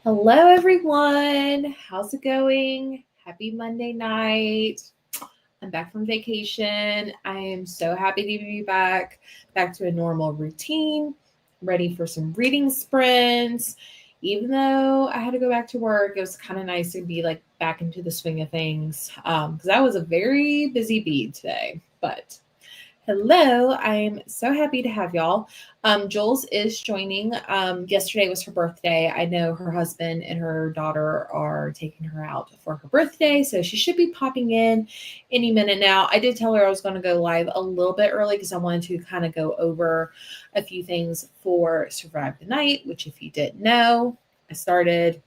Hello, everyone. How's it going? Happy Monday night. I'm back from vacation. I am so happy to be back to a normal routine, ready for some reading sprints. Even though I had to go back to work, it was kind of nice to be like back into the swing of things because I was a very busy bee today. But hello, I'm so happy to have y'all. Jules is joining. Yesterday was her birthday. I know her husband and her daughter are taking her out for her birthday, so she should be popping in any minute now. I did tell her I was going to go live a little bit early because I wanted to kind of go over a few things for Survive the Night, which, if you didn't know, I started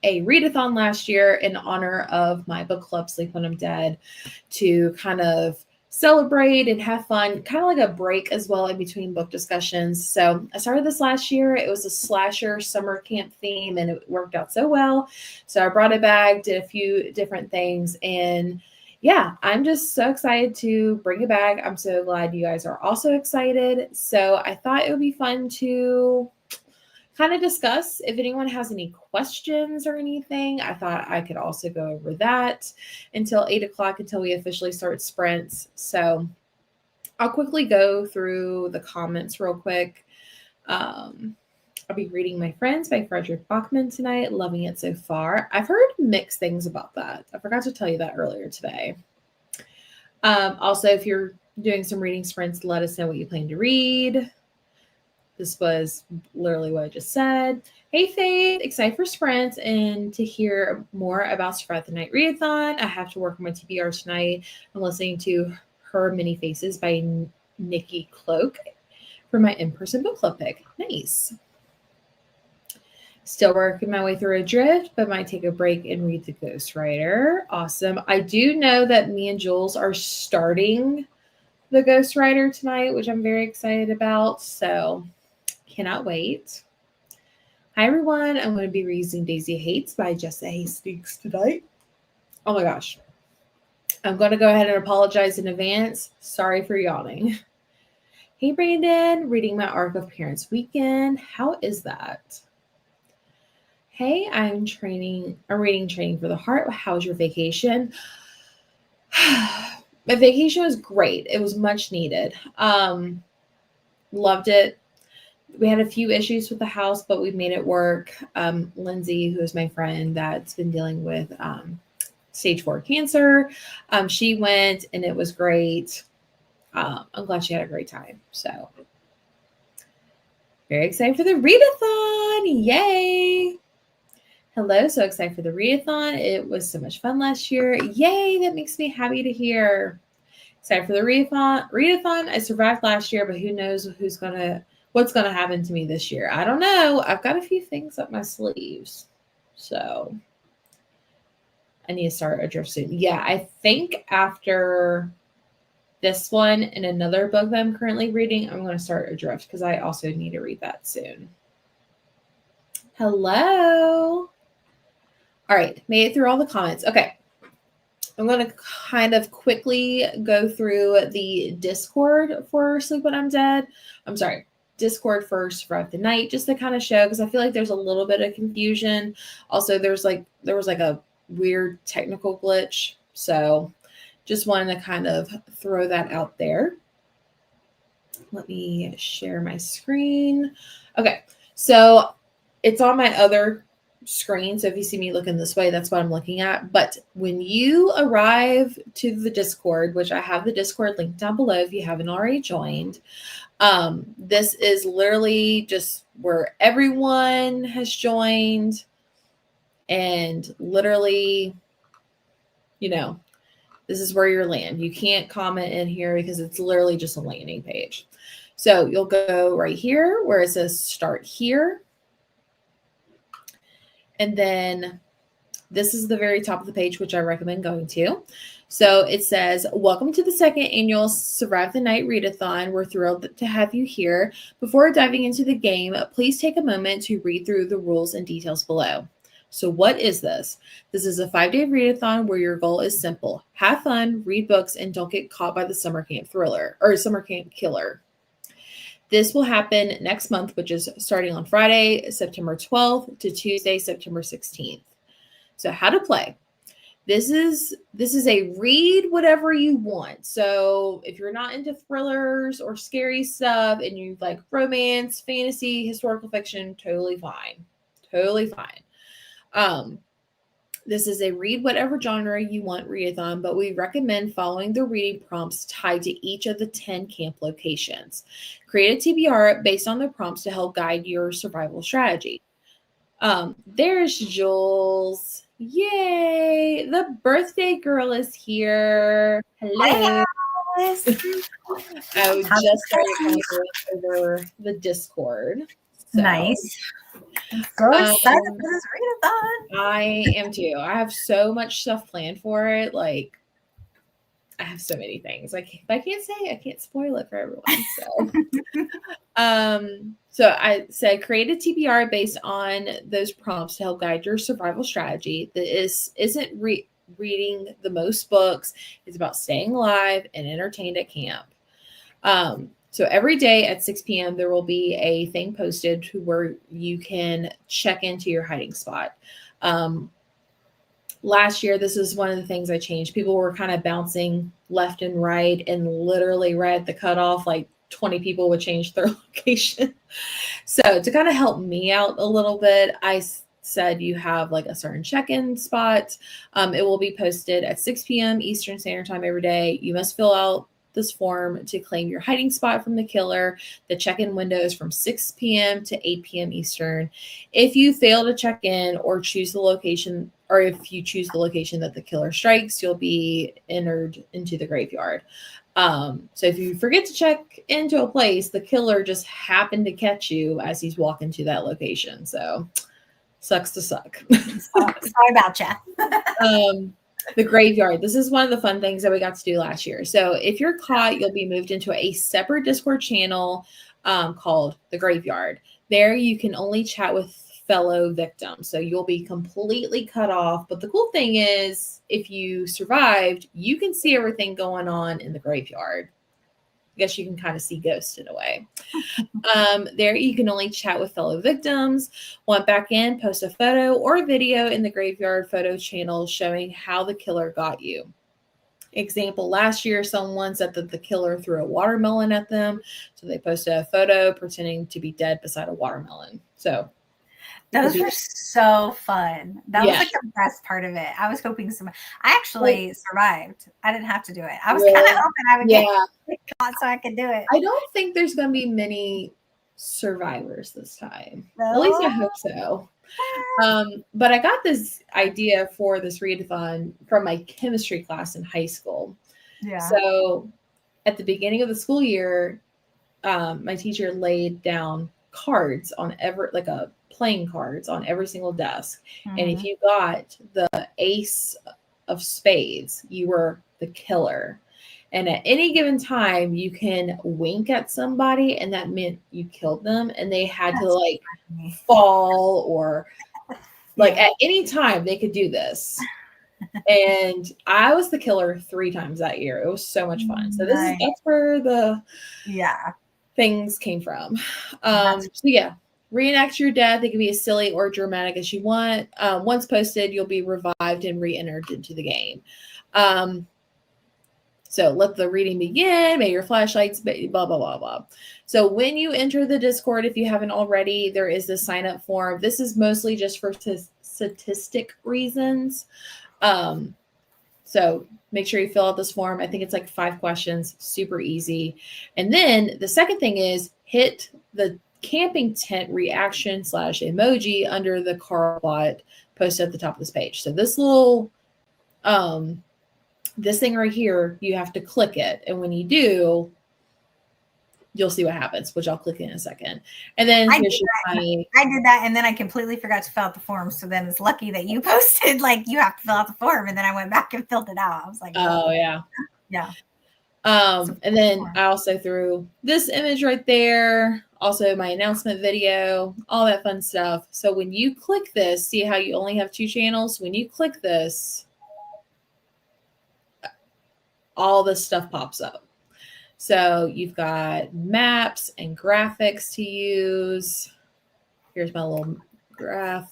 a readathon last year in honor of my book club, Sleep When I'm Dead, to kind of celebrate and have fun, kind of like a break as well in between book discussions. So I started this last year. It was a slasher summer camp theme and it worked out so well. So I brought it back, did a few different things, and yeah, I'm just so excited to bring it back. I'm so glad you guys are also excited. So I thought it would be fun to kind of discuss if anyone has any questions or anything. I thought I could also go over that until 8 o'clock until we officially start sprints. So I'll quickly go through the comments real quick. I'll be reading My Friends by Frederick Bachman tonight. Loving it so far. I've heard mixed things about that. I forgot to tell you that earlier today. Also, if you're doing some reading sprints, let us know what you plan to read. This was literally what I just said. Hey, Faith, excited for sprints and to hear more about Survive the Night Readathon. I have to work on my TBR tonight. I'm listening to Her Many Faces by Nikki Cloak for my in-person book club pick. Nice. Still working my way through Adrift, but might take a break and read the Ghostwriter. Awesome. I do know that me and Jules are starting the Ghostwriter tonight, which I'm very excited about. So cannot wait. Hi, everyone. I'm going to be reading Daisy Hates by Jessa Hastings tonight. Oh my gosh. I'm going to go ahead and apologize in advance. Sorry for yawning. Hey, Brandon. Reading my arc of Parents Weekend. How is that? Hey, I'm reading Training for the Heart. How's your vacation? My vacation was great. It was much needed. Loved it. We had a few issues with the house, but we made it work. Lindsay, who is my friend that's been dealing with stage 4 cancer, she went and it was great. I'm glad she had a great time. So very excited for the readathon. Yay. Hello, so excited for the readathon. It was so much fun last year. Yay, that makes me happy to hear. Excited for the readathon. I survived last year, but who knows what's going to happen to me this year. I don't know. I've got a few things up my sleeves. So I need to start Adrift soon. Yeah, I think after this one and another book that I'm currently reading, I'm going to start Adrift because I also need to read that soon. Hello. All right, made it through all the comments. Okay. I'm going to kind of quickly go through the Discord for Sleep When I'm Dead. I'm sorry. Discord for Survive the Night, just to kind of show, because I feel like there's a little bit of confusion. Also, there was like a weird technical glitch, so just wanted to kind of throw that out there. Let me share my screen. Okay, so it's on my other screen, so if you see me looking this way, that's what I'm looking at. But when you arrive to the Discord, which I have the Discord link down below if you haven't already joined, this is literally just where everyone has joined, and literally, this is where you're land. You can't comment in here because it's literally just a landing page. So you'll go right here where it says start here. And then this is the very top of the page, which I recommend going to. So it says, welcome to the second annual Survive the Night Readathon. We're thrilled to have you here. Before diving into the game, please take a moment to read through the rules and details below. So what is this? This is a 5-day readathon where your goal is simple. Have fun, read books, and don't get caught by the summer camp thriller or summer camp killer. This will happen next month, which is starting on Friday, September 12th to Tuesday, September 16th. So how to play. This is a read whatever you want. So if you're not into thrillers or scary stuff and you like romance, fantasy, historical fiction, totally fine. Totally fine. This is a read whatever genre you want readathon, but we recommend following the reading prompts tied to each of the 10 camp locations. Create a TBR based on the prompts to help guide your survival strategy. There's Jules. Yay! The birthday girl is here. Hello. I just started over the Discord. So. Nice. I'm so excited for this readathon. I am too. I have so much stuff planned for it. Like, I have so many things. Like, if I can't say it, I can't spoil it for everyone. So I said create a TBR based on those prompts to help guide your survival strategy. That isn't reading the most books. It's about staying alive and entertained at camp. So every day at 6 p.m., there will be a thing posted where you can check into your hiding spot. Last year, this is one of the things I changed. People were kind of bouncing left and right, and literally right at the cutoff, like 20 people would change their location. So to kind of help me out a little bit, I said you have like a certain check-in spot. It will be posted at 6 p.m. Eastern Standard Time every day. You must fill out this form to claim your hiding spot from the killer. The check-in window is from 6 p.m. to 8 p.m. Eastern. If you fail to check in or choose the location, or if you choose the location that the killer strikes, you'll be entered into the graveyard. So if you forget to check into a place, the killer just happened to catch you as he's walking to that location. So sucks to suck. Sorry about you. The graveyard. This is one of the fun things that we got to do last year. So if you're caught, you'll be moved into a separate Discord channel called the graveyard. There you can only chat with fellow victims. So you'll be completely cut off. But the cool thing is, if you survived, you can see everything going on in the graveyard. I guess you can kind of see ghosts in a way. There you can only chat with fellow victims. Want back in, post a photo or video in the graveyard photo channel showing how the killer got you. Example, last year someone said that the killer threw a watermelon at them. So they posted a photo pretending to be dead beside a watermelon. So those were so fun. That was like the best part of it. I was hoping I actually survived. I didn't have to do it. I was kind of hoping I would get caught so I could do it. I don't think there's going to be many survivors this time. No? At least I hope so. But I got this idea for this readathon from my chemistry class in high school. Yeah. So at the beginning of the school year, my teacher laid down cards on playing cards on every single desk. Mm-hmm. And if you got the ace of spades, you were the killer. And at any given time, you can wink at somebody, and that meant you killed them, and they had to fall or at any time they could do this. And I was the killer 3 times that year. It was so much fun. So that's where the things came from. Reenact your death. It can be as silly or dramatic as you want. Once posted, you'll be revived and re-entered into the game. So let the reading begin. May your flashlights, blah, blah, blah, blah. So when you enter the Discord, if you haven't already, there is this sign up form. This is mostly just for statistic reasons. So make sure you fill out this form. I think it's like 5 questions, super easy. And then the second thing is hit the camping tent reaction / emoji under the car lot posted at the top of this page. So this little, this thing right here, you have to click it. And when you do, you'll see what happens, which I'll click in a second. And then I did that, and then I completely forgot to fill out the form. So then it's lucky that you posted, you have to fill out the form. And then I went back and filled it out. I was like, oh yeah. Yeah. And then I also threw this image right there. Also my announcement video, all that fun stuff. So when you click this, see how you only have 2 channels? When you click this, all this stuff pops up. So you've got maps and graphics to use. Here's my little graph.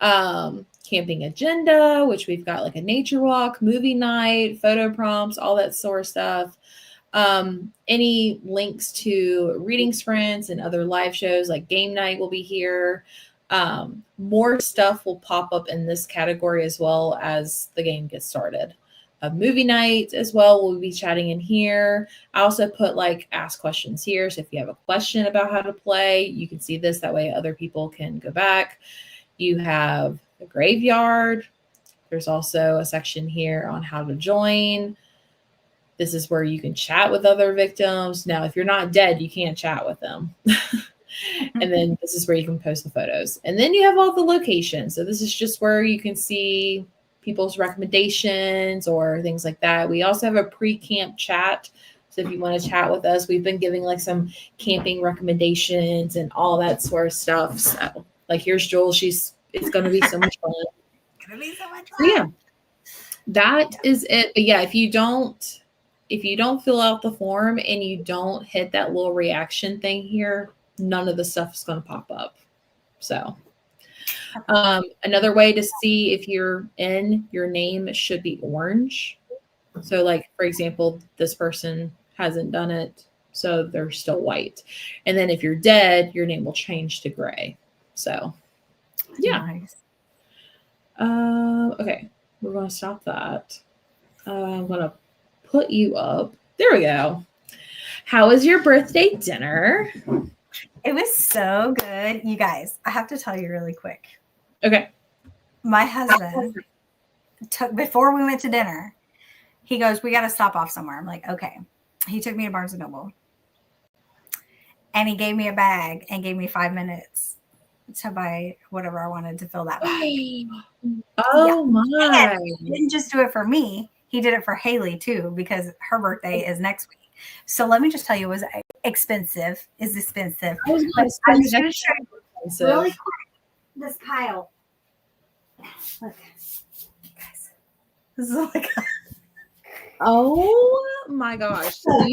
Camping agenda, which we've got like a nature walk, movie night, photo prompts, all that sort of stuff. Any links to reading sprints and other live shows like game night will be here. More stuff will pop up in this category as well as the game gets started. A movie night as well. We'll be chatting in here. I also put like ask questions here. So if you have a question about how to play, you can see this. That way other people can go back. You have the graveyard. There's also a section here on how to join. This is where you can chat with other victims. Now, if you're not dead, you can't chat with them. And then this is where you can post the photos. And then you have all the locations. So this is just where you can see people's recommendations or things like that. We also have a pre-camp chat. So if you want to chat with us, we've been giving like some camping recommendations and all that sort of stuff. So like here's Jules. It's going to be so much fun. It's going to be so much fun. So, yeah, that is it. But yeah, if you don't fill out the form and you don't hit that little reaction thing here, none of the stuff is going to pop up. So another way to see if you're in, your name should be orange. So like, for example, this person hasn't done it, so they're still white. And then if you're dead, your name will change to gray. So yeah. Nice. Okay, we're going to stop that. I'm going to put you up. There we go. How was your birthday dinner? It was so good. You guys, I have to tell you really quick. Okay. My husband before we went to dinner, he goes, we got to stop off somewhere. I'm like, okay. He took me to Barnes & Noble. And he gave me a bag and gave me 5 minutes to buy whatever I wanted to fill that bag. Oh, my. And he didn't just do it for me. He did it for Haley, too, because her birthday is next week. So let me just tell you, it was expensive. Is expensive. I was going to show you really quick this pile. Look, guys. This is like oh my gosh. So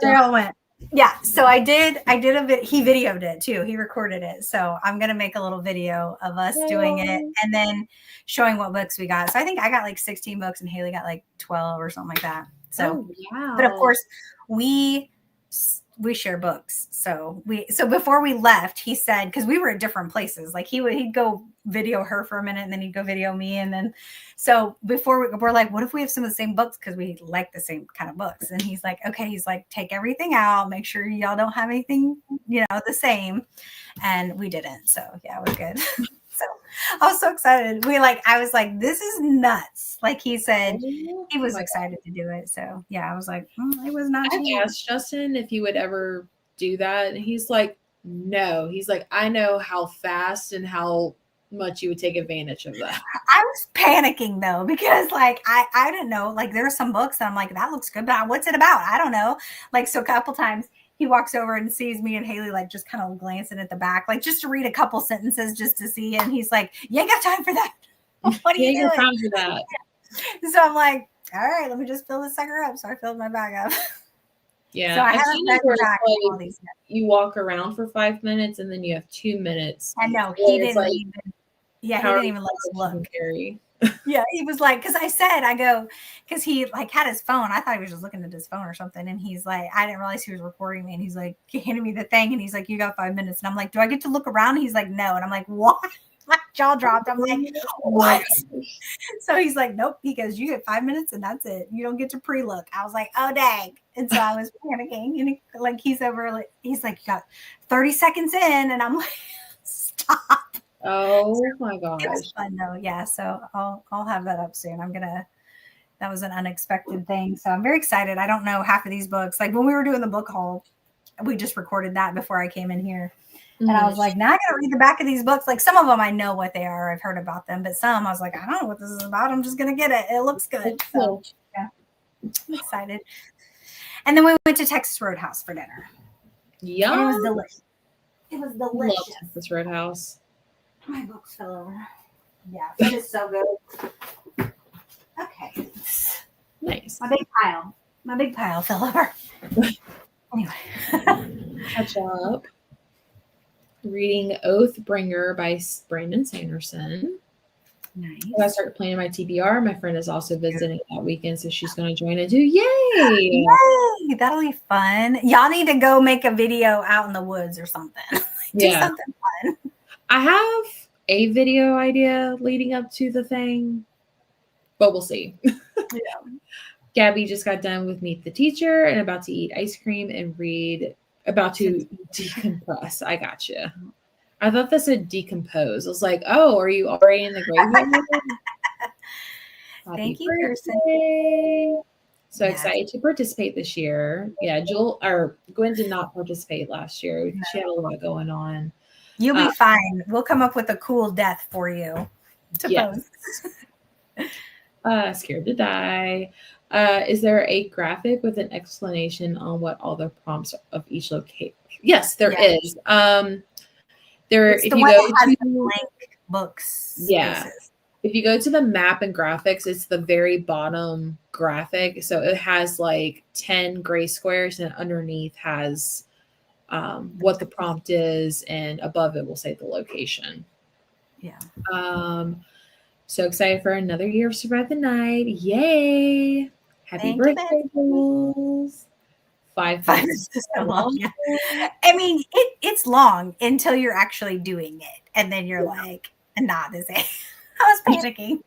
they all went. Yeah, so I did a bit. He videoed it too. He recorded it. So I'm gonna make a little video of us doing it and then showing what books we got. So I think I got like 16 books and Haley got like 12 or something like that. So, wow. But of course we share books. So before we left, he said, because we were at different places, like he'd go video her for a minute and then he'd go video me. And then, so before we're like, what if we have some of the same books? Because we like the same kind of books. And he's like, okay, he's like, take everything out, make sure y'all don't have anything, the same. And we didn't. So yeah, it was good. So I was so excited. I was like, this is nuts. Like he said, he was excited to do it. So yeah, I was like, it was not. I asked Justin if he would ever do that. And he's like, no. He's like, I know how fast and how much you would take advantage of that. I was panicking though, because like, I didn't know, like there are some books that I'm like, that looks good, but what's it about? I don't know. Like, so a couple times he walks over and sees me and Haley, like just kind of glancing at the back, like just to read a couple sentences just to see. And he's like, you ain't got time for that. What are you doing? Time for that. So I'm like, all right, let me just fill this sucker up. So I filled my bag up. Yeah. So I haven't read back all these yet. You walk around for 5 minutes and then you have 2 minutes. I know he didn't even. Yeah, he didn't even let us look. Yeah, he was like, because I go, because he like had his phone. I thought he was just looking at his phone or something. And he's like, I didn't realize he was recording me. And he's like, he handed me the thing. And he's like, you got 5 minutes. And I'm like, do I get to look around? And he's like, no. And I'm like, what? My jaw dropped. I'm like, what? So he's like, nope. He goes, you get 5 minutes and that's it. You don't get to pre-look. I was like, oh, dang. And so I was panicking. And he's over, like, he's like, you got 30 seconds in. And I'm like, stop. Oh my gosh. It was fun though. Yeah. So I'll have that up soon. That was an unexpected thing. So I'm very excited. I don't know half of these books. Like when we were doing the book haul, we just recorded that before I came in here. And I was like, now I gotta read the back of these books. Like some of them I know what they are. I've heard about them, but some I was like, I don't know what this is about. I'm just gonna get it. It looks good. So yeah, I'm excited. And then we went to Texas Roadhouse for dinner. Yeah. It was delicious. It was delicious. Love Texas Roadhouse. My books fell over. Yeah, it is so good. Okay. Nice. My big pile. My big pile fell over. Anyway. Catch up. Reading Oathbringer by Brandon Sanderson. Nice. I started planning my TBR. My friend is also visiting that weekend, so she's going to join and do yay! Yay! That'll be fun. Y'all need to go make a video out in the woods or something. Do something fun. I have a video idea leading up to the thing, but we'll see. Gabby just got done with Meet the Teacher and about to eat ice cream and read, about to decompress. I gotcha. I thought that said decompose. I was like, oh, are you already in the graveyard? Thank you, birthday. So excited to participate this year. Yeah, Gwen did not participate last year because she had a lot going on. You'll be fine. We'll come up with a cool death for you to post. Scared to die. Is there a graphic with an explanation on what all the prompts of each location? Yes, there is. If you go to blank books. Yeah. Spaces. If you go to the map and graphics, it's the very bottom graphic. So it has like 10 gray squares and underneath has what the prompt is, and above it will say the location. Yeah. So excited for another year of Survive the Night. Yay. Happy birthday, Jules. 5 is so long. Yeah. I mean, it's long until you're actually doing it. And then you're like, nah, this ain't. I was panicking.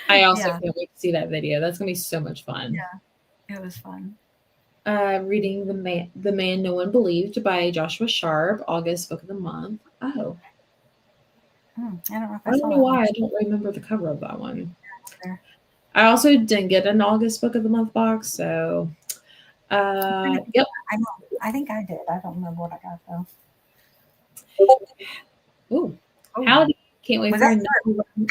I also can't wait to see that video. That's going to be so much fun. Yeah, it was fun. Reading The Man No One Believed by Joshua Sharp, August book of the month. Oh. I don't know why I don't remember the cover of that one. I also didn't get an August book of the month box, so yep. I think I did. I don't remember what I got though. Ooh. Howdy. Can't wait for another one.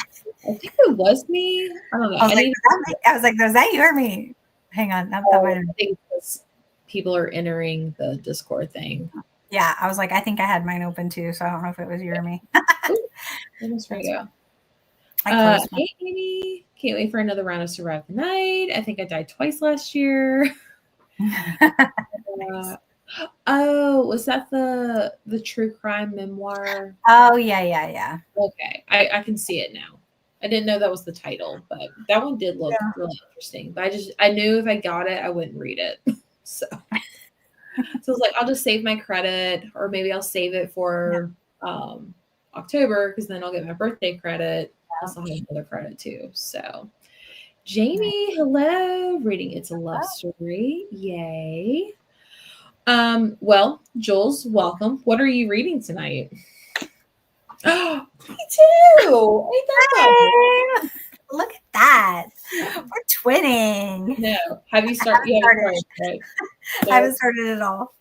I think it was me. I don't know. I was like, was that you or me? Hang on. That might have been people are entering the Discord thing. Yeah, I was like, I think I had mine open too, so I don't know if it was you or me. Almost ready to go. Hey, Amy. Can't wait for another round of Survive the Night. I think I died twice last year. Was that the true crime memoir? Oh, yeah. Okay, I can see it now. I didn't know that was the title, but that one did look really interesting. But I knew if I got it, I wouldn't read it. So I was like, I'll just save my credit, or maybe I'll save it for October, because then I'll get my birthday credit. Also have another credit too. So Jamie, hello. Reading It's a Love Story. Yay. Well, Jules, welcome. What are you reading tonight? Oh, me too. Hey, look at that. We're twinning. No. Have you started? Right? I haven't started at all.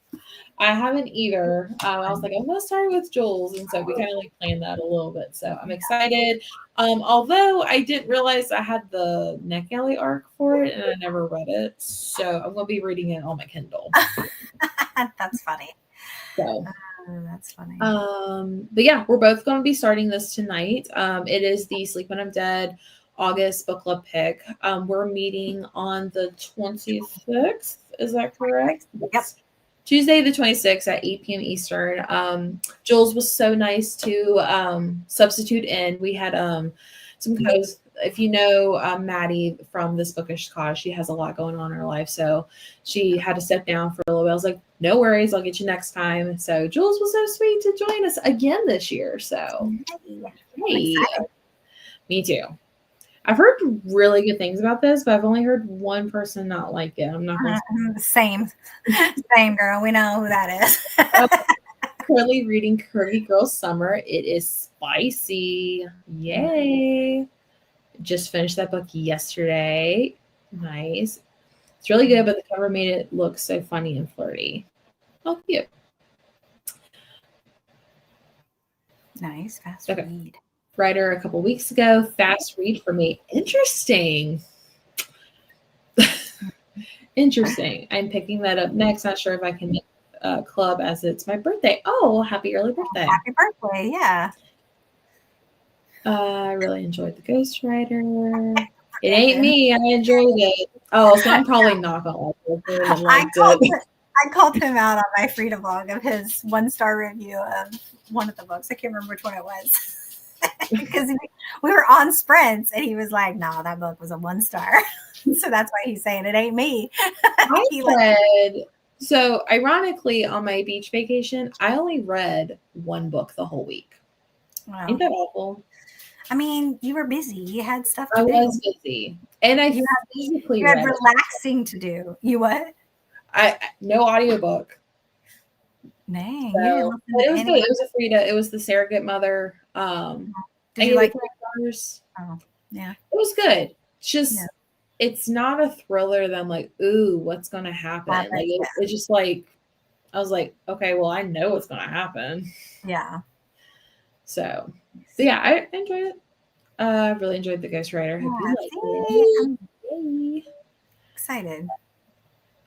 I haven't either. I was like, I'm gonna start with Jules, and so we kind of like planned that a little bit. So I'm excited. Although I didn't realize I had the Neck Alley arc for it, and I never read it, so I'm gonna be reading it on my Kindle. That's funny. So that's funny. But yeah, we're both gonna be starting this tonight. It is the Sleep When I'm Dead August book club pick. We're meeting on the 26th. Is that correct? Yep. Tuesday the 26th at 8 p.m. Eastern. Jules was so nice to substitute in. We had some codes. If you know Maddie from This Bookish Cause, she has a lot going on in her life. So she had to step down for a little bit. I was like, no worries, I'll get you next time. So Jules was so sweet to join us again this year. So hey, me too. I've heard really good things about this, but I've only heard one person not like it. I'm not going to same girl. We know who that is. Currently reading Curvy Girl Summer. It is spicy. Yay. Just finished that book yesterday. Nice. It's really good, but the cover made it look so funny and flirty. Oh, cute. Nice. Fast read. Writer a couple weeks ago. Fast read for me. Interesting. Interesting. I'm picking that up next. Not sure if I can club as it's my birthday. Oh, happy early birthday. Happy birthday. Yeah. I really enjoyed the Ghostwriter. It ain't me. I enjoyed it. Oh, so I'm probably not gonna like it. And liked it. I called him out on my Frida blog of his 1-star review of one of the books. I can't remember which one it was. Because we were on sprints and he was like, no, that book was a 1-star. So that's why he's saying it ain't me. I said, so ironically, on my beach vacation, I only read one book the whole week. Wow. Ain't that awful? I mean, you were busy. You had stuff to do. I was busy. And I physically had relaxing to do. You what? No audiobook. Dang. So, You didn't listen it to was any. good. It was a Frida. It was the surrogate mother. Did you like it? Oh, yeah. It was good. Just it's not a thriller that I'm like, ooh, what's gonna happen? Like it's just like I was like, okay, well, I know what's gonna happen. Yeah. So yeah, I enjoyed it. I really enjoyed the Ghostwriter. Hope you liked it. I'm excited.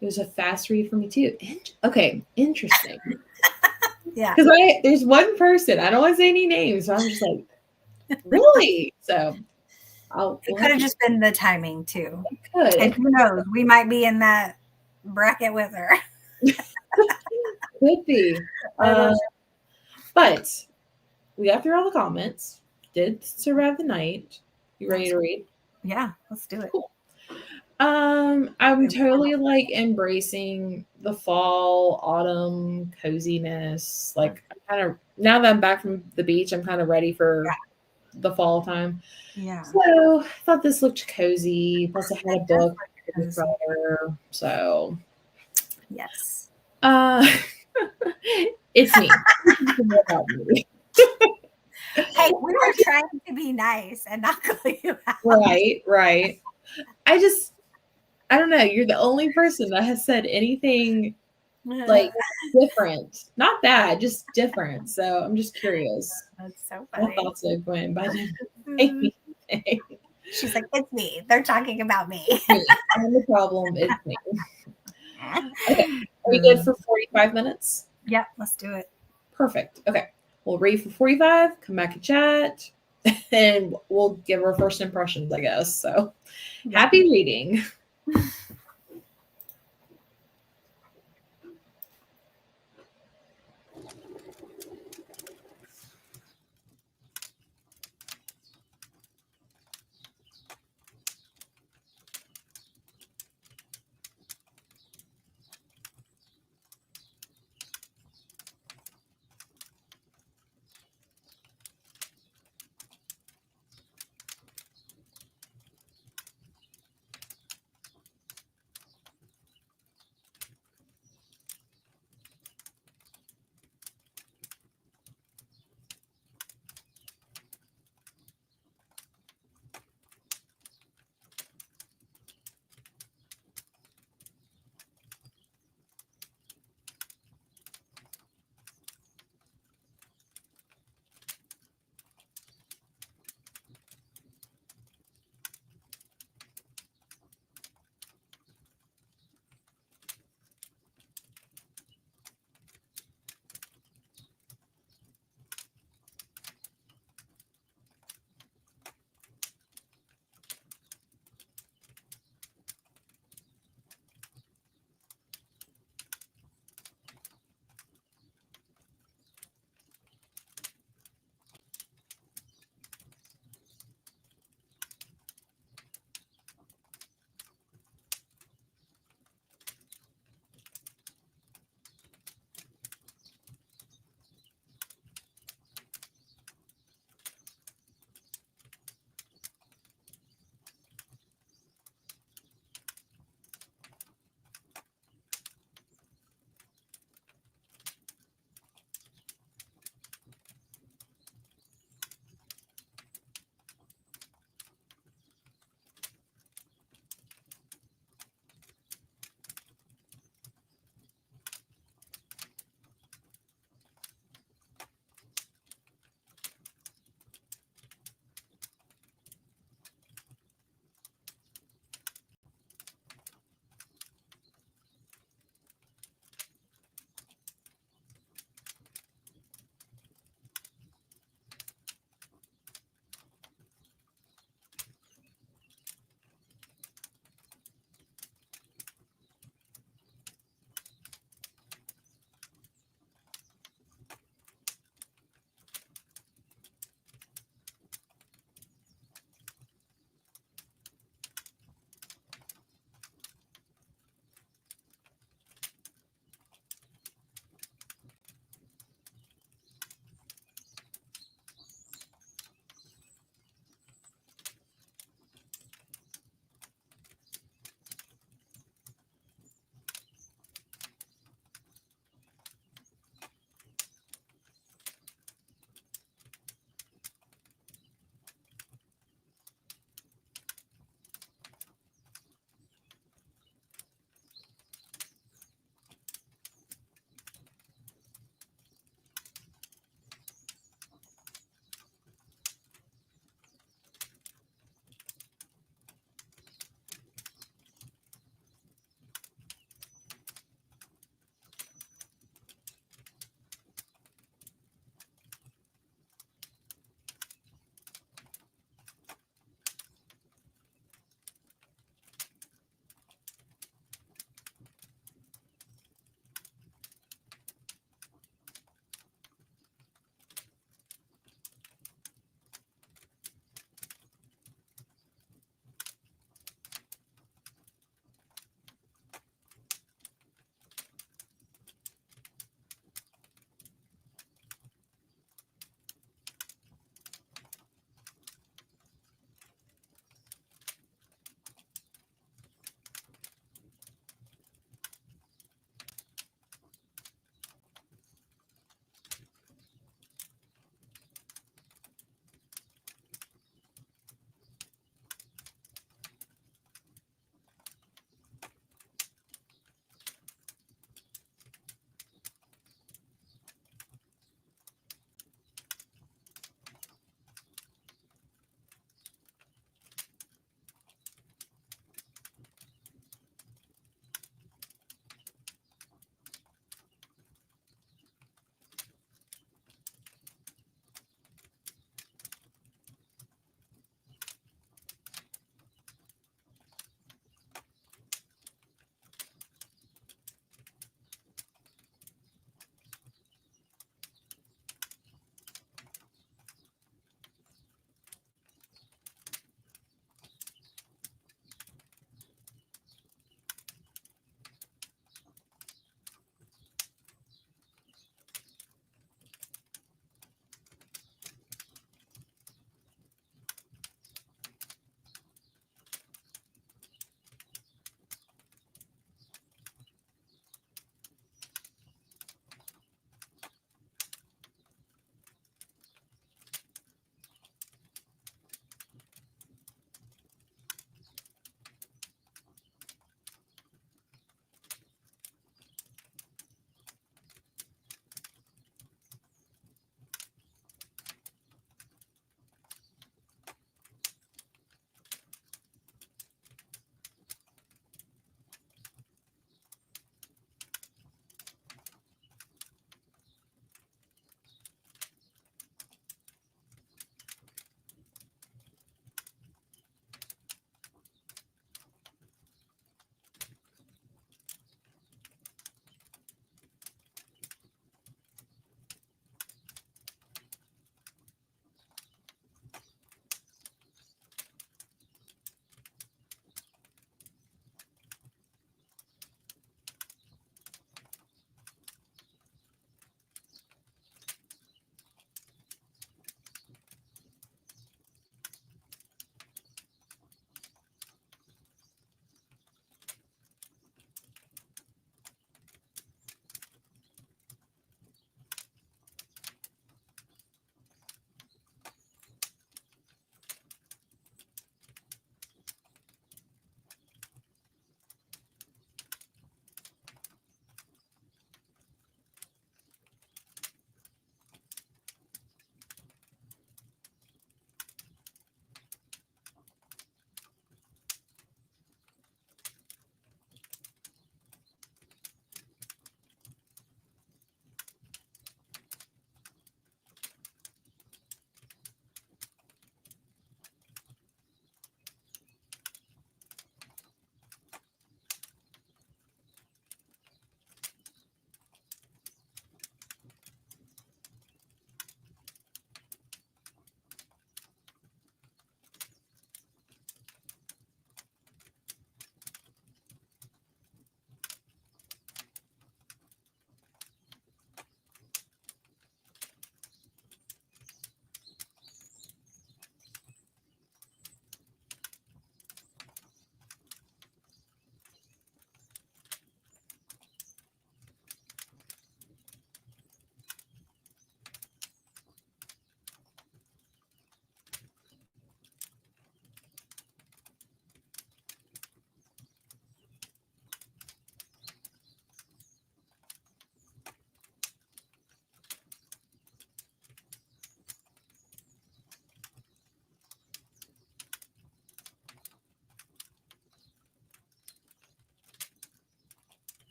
It was a fast read for me too. Okay, interesting. Yeah. Because there's one person, I don't want to say any names, so I'm just like, really? So it could have just been the timing too. It could. And who knows? We might be in that bracket with her. Could be. But we got through all the comments. Did survive the night. You ready to read? Yeah, let's do it. Cool. I'm totally like embracing the fall, autumn coziness. Like I'm kind of now that I'm back from the beach, I'm kind of ready for the fall time. Yeah. So I thought this looked cozy. Plus, I had a book. So yes. It's me. Hey, we were trying to be nice and not call you out. Right. I don't know. You're the only person that has said anything like different. Not bad, just different. So I'm just curious. That's so funny. My thoughts are going by anything. She's like, it's me. They're talking about me. I'm the problem. It's me. Okay. Are we good for 45 minutes? Yep, let's do it. Perfect. Okay. We'll read for 45, come back and chat, and we'll give our first impressions, I guess. So happy reading.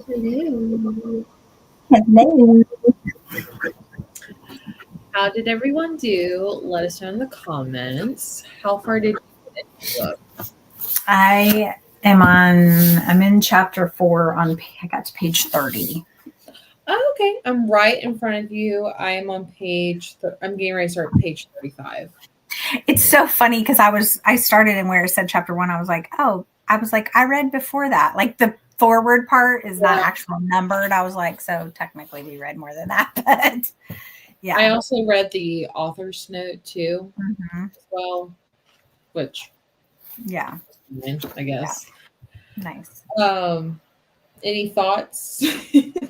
Hello. Hello. How did everyone do? Let us know in the comments. How far did you get into the book? I'm in chapter 4 I got to page 30. Oh, okay. I'm right in front of you. I am on I'm getting ready to start at page 35. It's so funny because I started in where it said chapter 1. I was like, I read before that. Like the forward part is not actual numbered. I was like, so technically we read more than that. But yeah. I also read the author's note too, as well, which I guess. Yeah. Nice. Any thoughts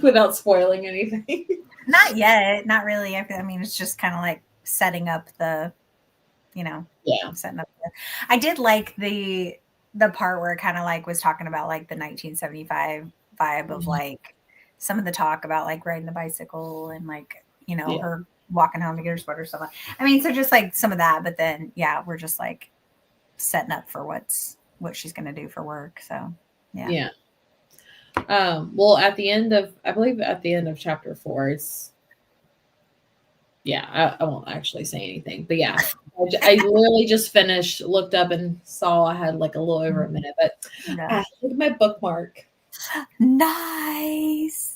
without spoiling anything? Not yet. Not really. I mean, it's just kind of like setting up the, setting up. I did like the part where it kind of like was talking about like the 1975 vibe of like some of the talk about like riding the bicycle and like, her walking home to get her sweater stuff. I mean, so just like some of that, but then we're just like setting up for what she's going to do for work. So yeah. Well, I believe at the end of chapter 4, it's I won't actually say anything, but I literally just finished, looked up and saw I had like a little over a minute, but look at my bookmark. Nice.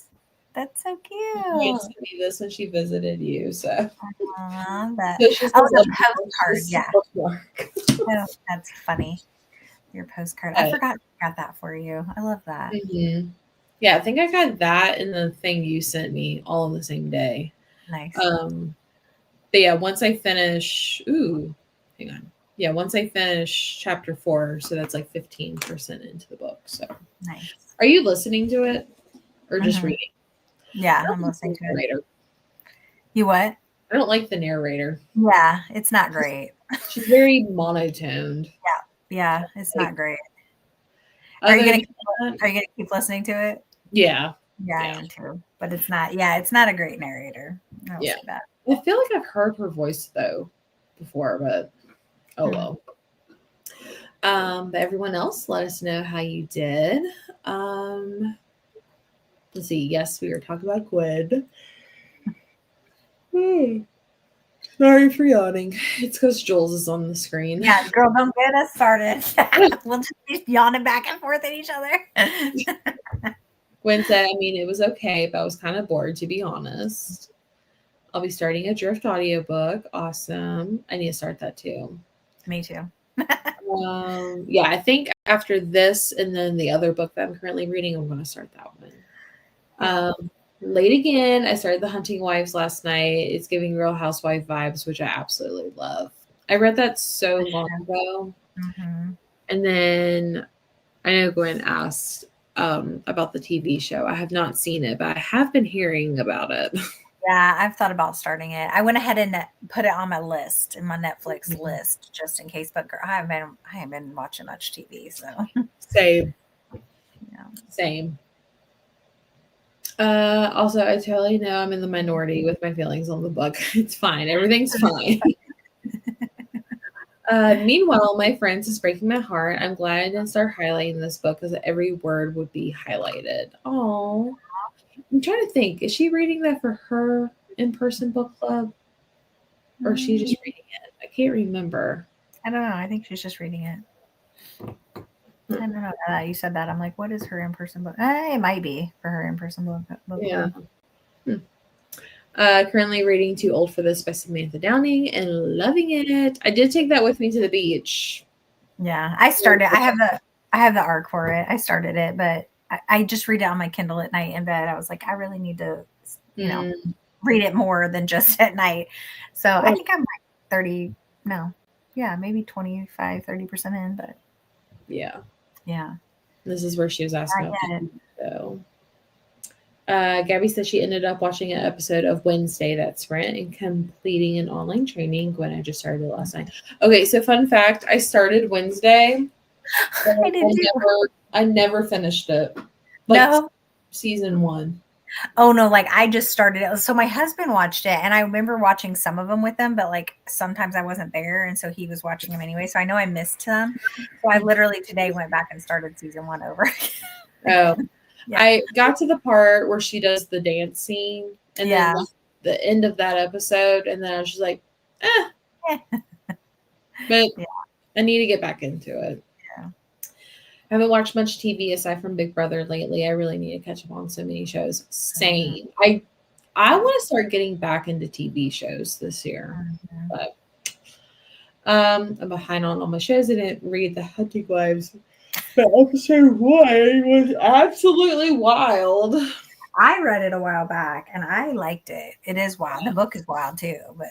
That's so cute. She sent me this when she visited you, so. That. The postcard, yeah. Bookmark. Oh, that's funny. Your postcard. I forgot I got that for you. I love that. Mm-hmm. Yeah, I think I got that and the thing you sent me all on the same day. Nice. But once I finish, hang on. Yeah, once I finish chapter 4, so that's like 15% into the book. So nice. Are you listening to it or just reading? Yeah, I'm listening to it. You what? I don't like the narrator. Yeah, it's not great. She's very monotoned. Yeah, it's not great. Are you gonna keep listening to it? Yeah. Yeah, I am too. But it's not. Yeah, it's not a great narrator. I'll say that. I feel like I've heard her voice though before, but oh well. But everyone else, let us know how you did. Let's see. Yes, we were talking about Gwen. Sorry for yawning. It's because Jules is on the screen. Yeah, girl, don't get us started. We'll just be yawning back and forth at each other. Gwen said, I mean, it was okay, but I was kind of bored, to be honest. I'll be starting a Drift audiobook. Awesome. I need to start that too. Me too. I think after this and then the other book that I'm currently reading, I'm going to start that one. Late again. I started The Hunting Wives last night. It's giving Real Housewife vibes, which I absolutely love. I read that so long ago. And then I know Gwen asked about the TV show. I have not seen it, but I have been hearing about it. Yeah, I've thought about starting it. I went ahead and put it on my list, in my Netflix list, just in case. But I haven't been watching much TV, so same. Same. Also, I totally know I'm in the minority with my feelings on the book. It's fine. Everything's fine. Meanwhile, my friends is breaking my heart. I'm glad I didn't start highlighting this book because every word would be highlighted. Oh, I'm trying to think. Is she reading that for her in-person book club? Or is she just reading it? I can't remember. I don't know. I think she's just reading it. I don't know. You said that. I'm like, what is her in-person book? It might be for her in-person book. Yeah. Currently reading Too Old for This by Samantha Downing and loving it. I did take that with me to the beach. Yeah, I started. I have the arc for it. I started it, but I just read it on my Kindle at night in bed. I was like, I really need to, read it more than just at night. So I think I'm like 30. No, maybe 25, 30% in, but yeah. This is where she was asking about. So, Gabby said she ended up watching an episode of Wednesday that Sprint and completing an online training. Gwen, I just started it last night. Okay, so fun fact, I started Wednesday. I never finished it. Season 1. Oh no, like I just started it. So my husband watched it and I remember watching some of them with him, but like sometimes I wasn't there. And so he was watching them anyway. So I know I missed them. So I literally today went back and started season 1 over. Oh, Yeah. I got to the part where she does the dance scene, and Yeah. then the end of that episode, and then I was just like, eh. But Yeah. I need to get back into it. Yeah. I haven't watched much TV aside from Big Brother lately. I really need to catch up on so many shows. Same. I want to start getting back into TV shows this year, but I'm behind on all my shows. I didn't read The Hunting Wives, but episode 1 was absolutely wild. I read it a while back and I liked it. It is wild. The book is wild too, but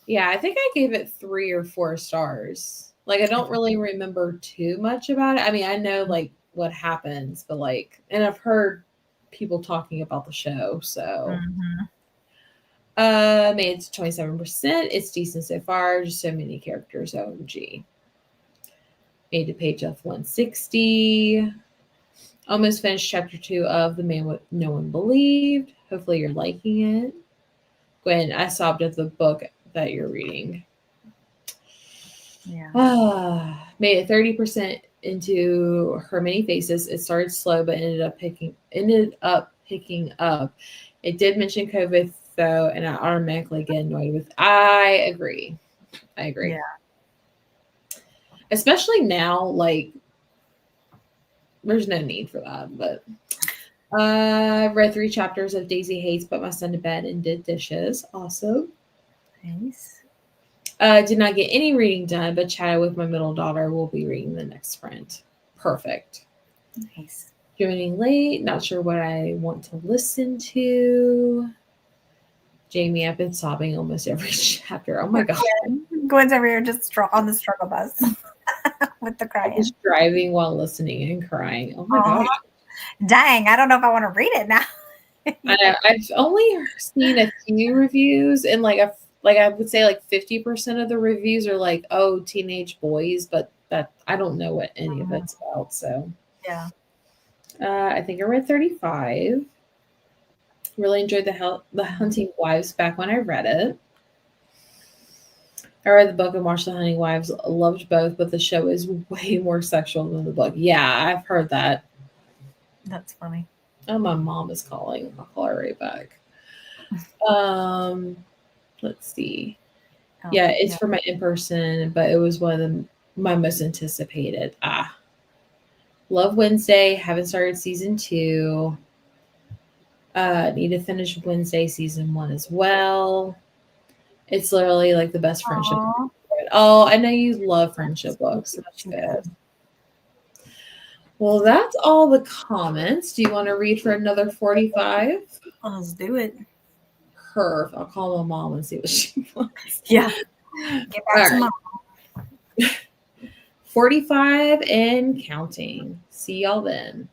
Yeah, I think I gave it 3 or 4 stars. Like, I don't really remember too much about it. I mean, I know like what happens, but like, and I've heard people talking about the show, so made it to 27%. It's decent so far. Just so many characters. OMG. Made to page of 160. Almost finished chapter 2 of The Man What No One Believed. Hopefully you're liking it. Gwen, I sobbed at the book that you're reading. yeah. Made it 30% into Her Many Faces. It started slow, but ended up picking up. It did mention COVID though, and I automatically get annoyed with. I agree. Yeah. Especially now, like there's no need for that. But I read 3 chapters of Daisy Hates, put my son to bed, and did dishes. Awesome. Nice. Did not get any reading done, but chatted with my middle daughter. We'll be reading the next sprint. Perfect. Nice. Joining late, not sure what I want to listen to. Jamie, I've been sobbing almost every chapter. Oh my god. Gwen's over here just on the struggle bus with the I crying. was driving while listening and crying. Oh my god. Dang, I don't know if I want to read it now. I know. I've only seen a few reviews, and I would say like 50% of the reviews are like, oh, teenage boys, but that I don't know what any of it's about. So Yeah. I think I read 35. Really enjoyed the Hunting Wives back when I read it. I read the book and watched The Hunting Wives. Loved both, but the show is way more sexual than the book. Yeah, I've heard that. That's funny. Oh, my mom is calling. I'll call her right back. Let's see. Oh, Yeah, it's for my in-person, but it was one of my most anticipated. Love Wednesday. Haven't started season 2. Need to finish Wednesday season 1 as well. It's literally like the best friendship. Oh, I know you love friendship books. That's good. Well, that's all the comments. Do you want to read for another 45? Let's do it. I'll call my mom and see what she wants. Yeah. Get back to mom. 45 and counting. See y'all then.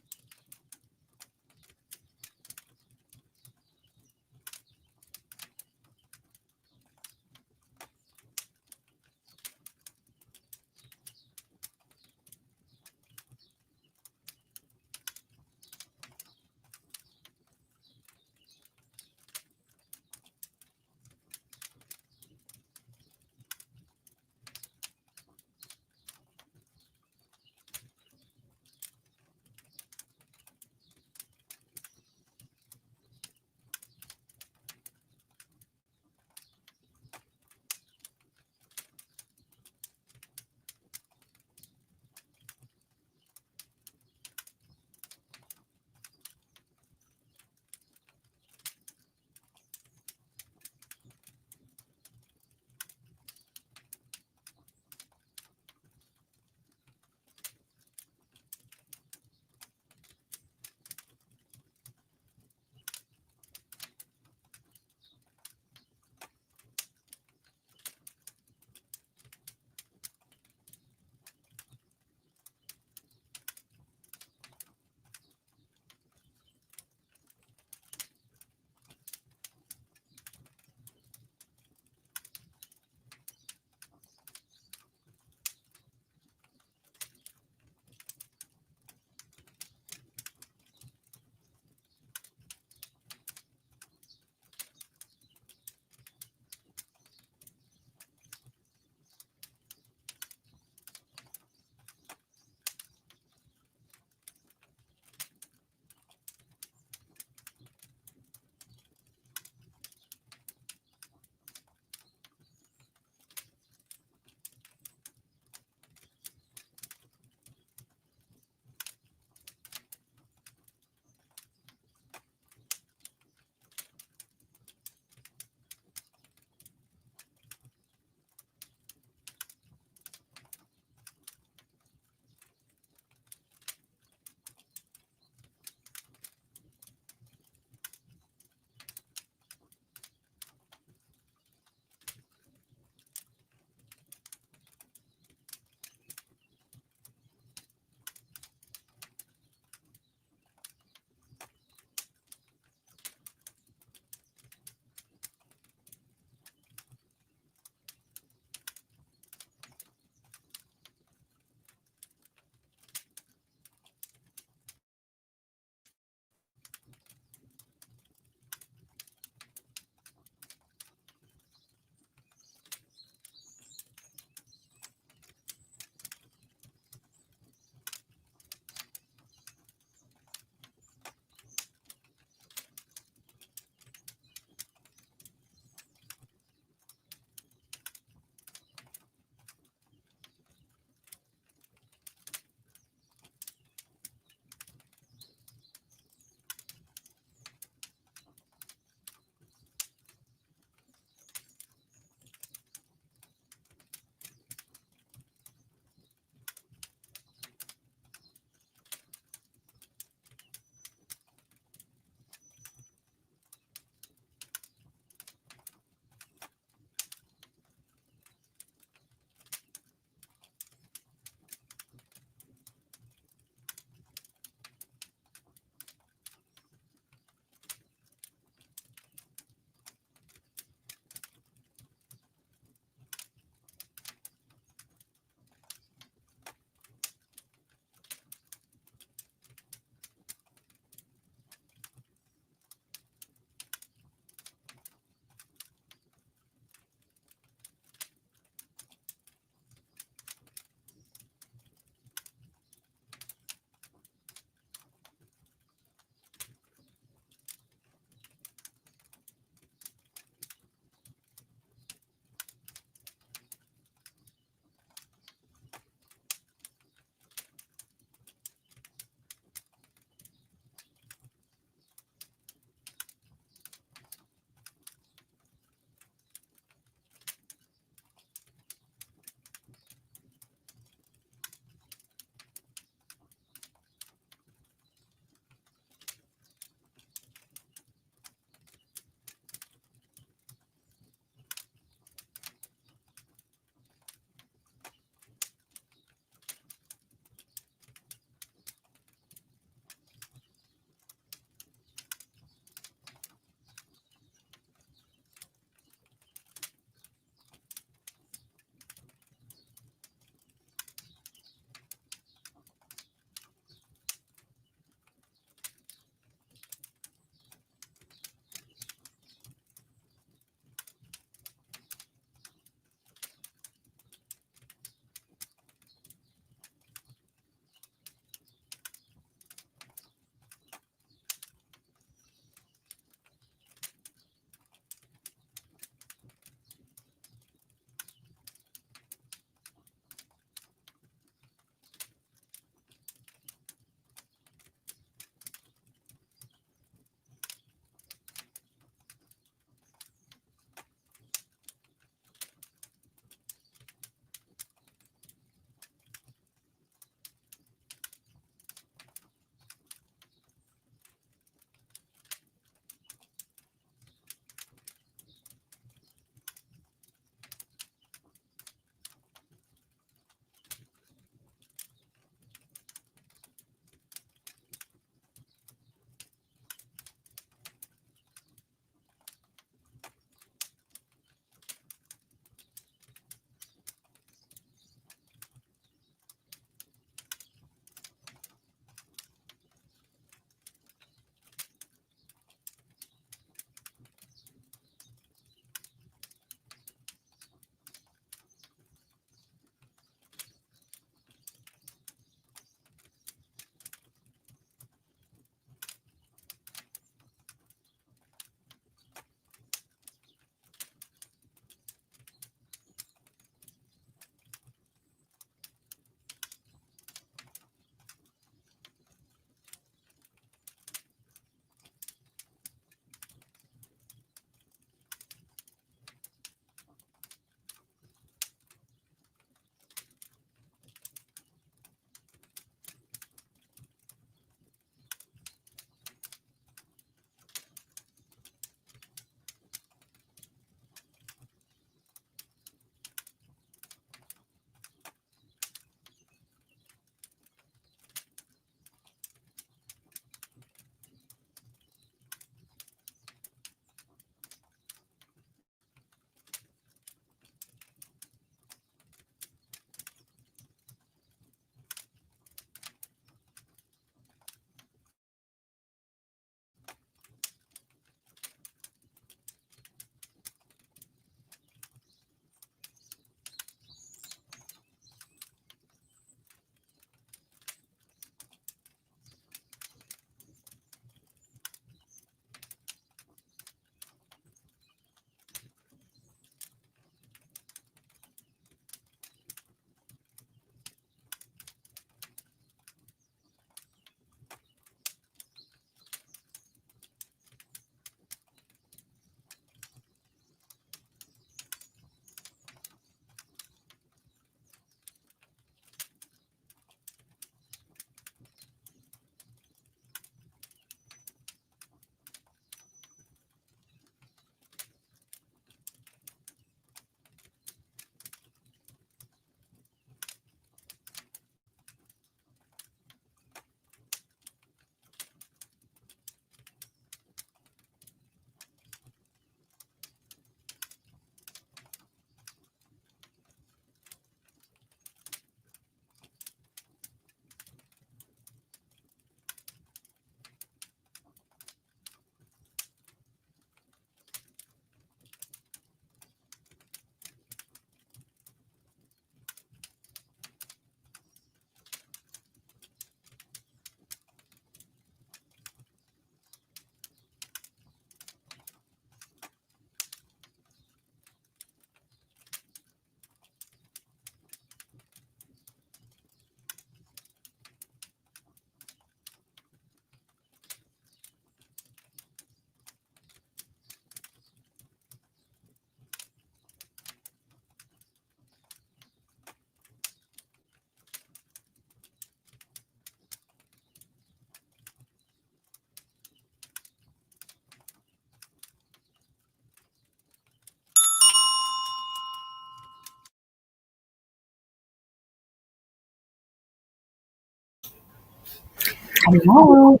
Hello.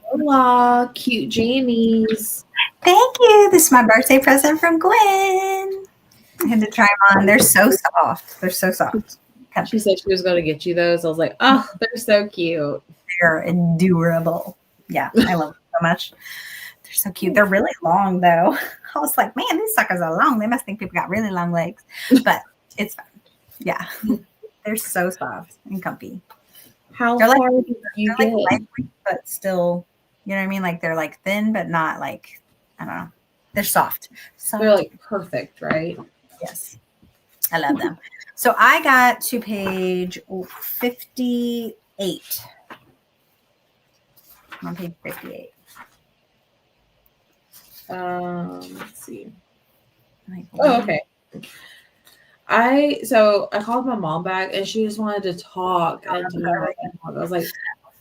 Hola, cute jammies. Thank you. This is my birthday present from Gwen. I had to try them on. They're so soft. They're so soft. She said she was going to get you those. I was like, oh, they're so cute. They're adorable. Yeah, I love them so much. They're so cute. They're really long, though. I was like, man, these suckers are long. They must think people got really long legs. But it's fine. Yeah. They're so soft and comfy. How they're far like, did you they're get? like lightweight, but still, you know what I mean? Like they're like thin, but not like, I don't know. They're soft. They're like perfect, right? Yes. I love them. So I got to page 58. I'm on page 58. Let's see. Oh, okay. I called my mom back and she just wanted to talk and I was like,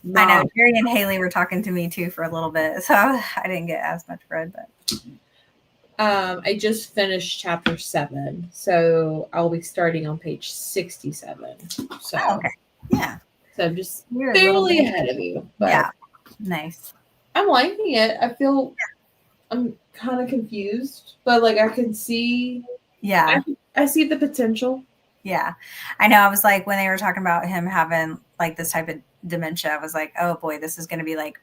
Mom. I know Jerry and Haley were talking to me too for a little bit, so I didn't get as much read, but I just finished chapter 7, so I'll be starting on page 67. So okay, yeah. So I'm just barely ahead of you. But yeah, nice. I'm liking it. I feel I'm kind of confused, but like I can see. Yeah, I see the potential. Yeah, I know. I was like, when they were talking about him having like this type of dementia, I was like, oh boy, this is going to be like.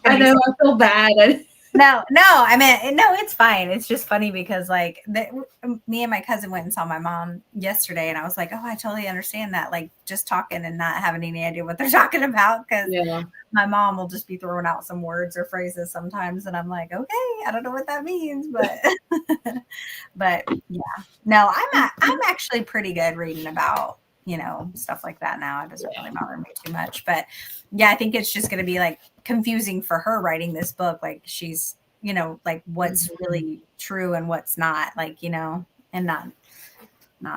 I know. I feel bad. No, I mean, no, it's fine. It's just funny because like me and my cousin went and saw my mom yesterday, and I was like, oh, I totally understand that. Like just talking and not having any idea what they're talking about because my mom will just be throwing out some words or phrases sometimes, and I'm like, okay, I don't know what that means, but but yeah, no, I'm actually pretty good reading about stuff like that now. It doesn't really bother me too much, but yeah, I think it's just going to be like confusing for her writing this book. Like she's, like what's really true and what's not, like, and not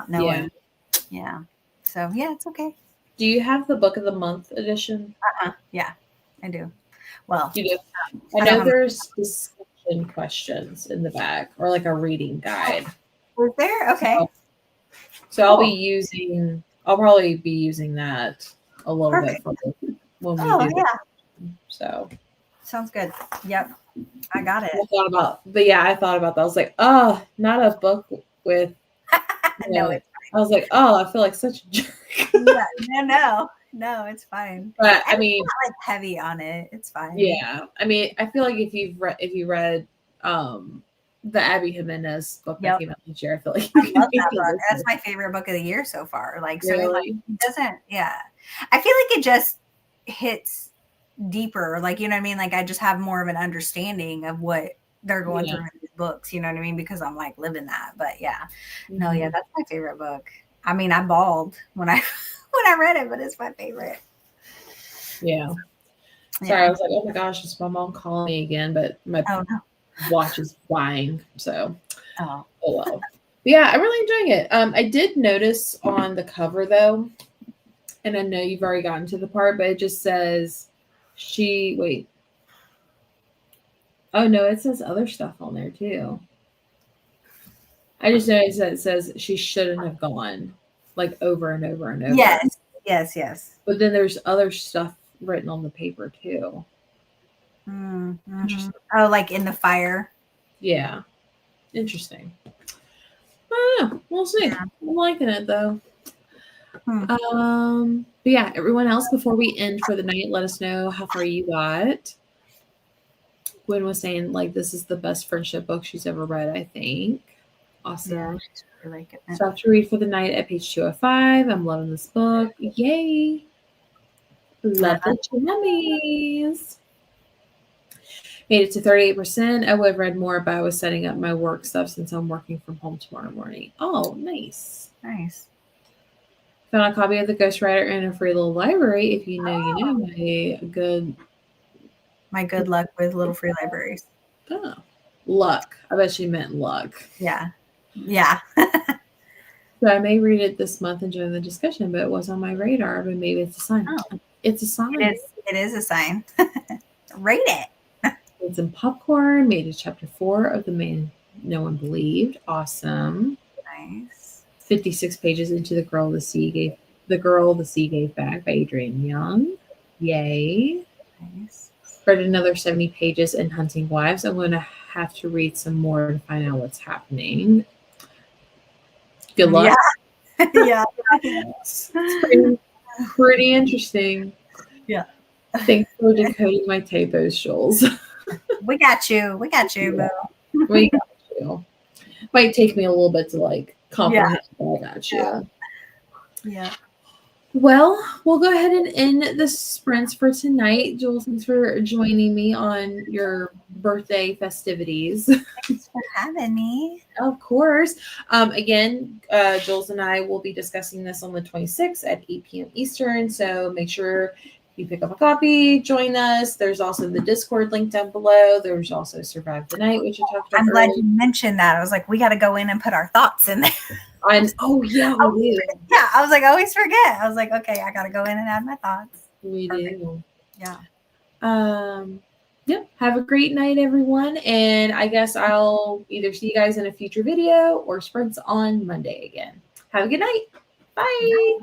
knowing. Yeah. So yeah, it's okay. Do you have the book of the month edition? Yeah, I do. Well, you do. I know there's discussion questions in the back or like a reading guide. Was there? Okay. So I'll probably be using that a little bit for when we do that. So sounds good. Yep. I got it. I thought about that. I was like, oh, not a book with no, I was like, oh, I feel like such a jerk. No, it's fine. But I mean, it's not like heavy on it. It's fine. Yeah. I mean, I feel like if you read the Abby Jimenez book that came out this year, I feel like I love that book. That's my favorite book of the year so far. Like, really? So it doesn't, I feel like it just hits deeper. Like, you know what I mean? Like, I just have more of an understanding of what they're going through in these books, you know what I mean? Because I'm like living that. But that's my favorite book. I mean, I bawled when I read it, but it's my favorite. Yeah. Sorry, I was like, oh my gosh, is my mom calling me again? But my watch is flying. So, oh well. But yeah, I'm really enjoying it. I did notice on the cover though, and I know you've already gotten to the part, but it just says Oh no, it says other stuff on there too. I just noticed that it says she shouldn't have gone, like over and over and over. Yes. But then there's other stuff written on the paper too. Mm-hmm. Oh, like in the fire. Yeah, interesting. I don't know. We'll see. I'm liking it though. But yeah, everyone else, before we end for the night, let us know how far you got. Gwen was saying like this is the best friendship book she's ever read, I think. Awesome. Yeah, I like it. Stop to read for the night at page 205. I'm loving this book. Yay. Love the jammies. Made it to 38%. I would have read more, but I was setting up my work stuff since I'm working from home tomorrow morning. Oh, nice. Nice. Found a copy of the Ghostwriter in a free little library. If you know, you know. My good luck with little free libraries. Oh, luck. I bet she meant luck. Yeah. So I may read it this month and join the discussion, but it was on my radar. But maybe it's a sign. Oh. It's a sign. It is a sign. Rate it. It's in popcorn. Made it chapter 4 of The Man No One Believed. Awesome. Nice. 56 pages into The Girl the Sea Gave Back by Adrienne Young. Yay. Nice. Read another 70 pages in Hunting Wives. I'm going to have to read some more to find out what's happening. Good luck. Yeah. Yeah. It's pretty interesting. Yeah. Thanks for decoding my typos, Jules. We got you. We got you, Yeah. boo. We got you. Might take me a little bit to like comprehend, but I got you. Yeah. Well, we'll go ahead and end the sprints for tonight. Jules, thanks for joining me on your birthday festivities. Thanks for having me. Of course. Again, Jules and I will be discussing this on the 26th at 8 p.m. Eastern. So make sure you pick up a copy, join us. There's also the Discord link down below. There's also Survive the Night, which I talked about I'm glad earlier. you mentioned that. I was like, we got to go in and put our thoughts in there. Oh, yeah, we do. Yeah, I was like, I always forget. I was like, okay, I got to go in and add my thoughts. We Perfect. do. Yeah. Yep. Have a great night, everyone. And I guess I'll either see you guys in a future video or sprints on Monday again. Have a good night. Bye.